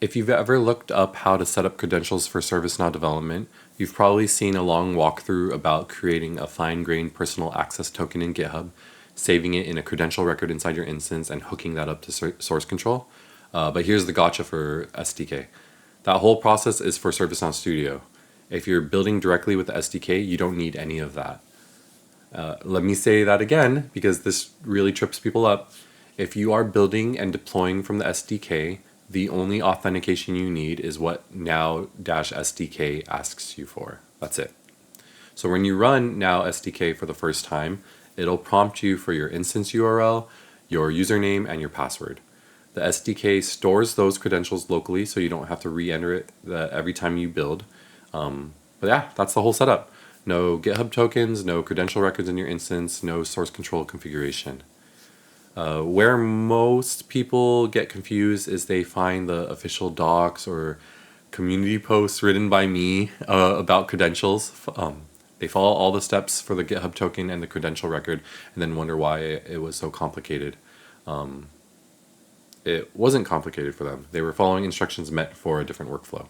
If you've ever looked up how to set up credentials for ServiceNow development, you've probably seen a long walkthrough about creating a fine-grained personal access token in GitHub, saving it in a credential record inside your instance, and hooking that up to source control. But here's the gotcha for SDK. That whole process is for ServiceNow Studio. If you're building directly with the SDK, you don't need any of that. Let me say that again, because this really trips people up. If you are building and deploying from the SDK, the only authentication you need is what now-sdk asks you for. That's it. So when you run now-sdk for the first time, it'll prompt you for your instance URL, your username, and your password. The SDK stores those credentials locally, so you don't have to re-enter it every time you build. But yeah, that's the whole setup. No GitHub tokens, no credential records in your instance, no source control configuration. Where most people get confused is they find the official docs or community posts written by me about credentials. They follow all the steps for the GitHub token and the credential record and then wonder why it was so complicated. It wasn't complicated for them. They were following instructions meant for a different workflow.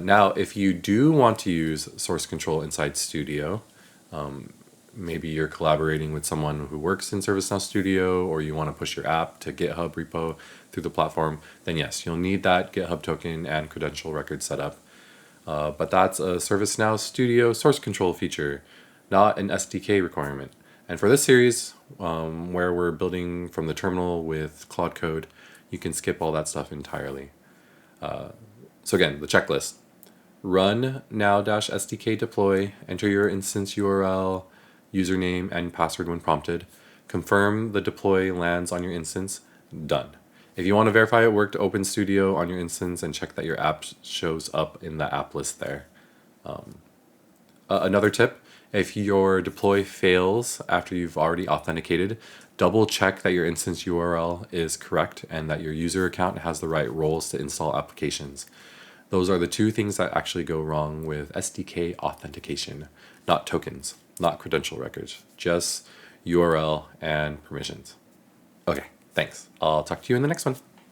Now, if you do want to use source control inside Studio, maybe you're collaborating with someone who works in ServiceNow Studio, or you want to push your app to GitHub repo through the platform, then yes, you'll need that GitHub token and credential record set up. But that's a ServiceNow Studio source control feature, not an SDK requirement. And for this series, where we're building from the terminal with Claude Code, you can skip all that stuff entirely. So again, the checklist. Run now-sdk deploy, enter your instance URL, username, and password when prompted. Confirm the deploy lands on your instance. Done. If you want to verify it worked, open Studio on your instance and check that your app shows up in the app list there. Another tip, if your deploy fails after you've already authenticated, double check that your instance URL is correct and that your user account has the right roles to install applications. Those are the two things that actually go wrong with SDK authentication, not tokens, not credential records, just URL and permissions. Okay, thanks. I'll talk to you in the next one.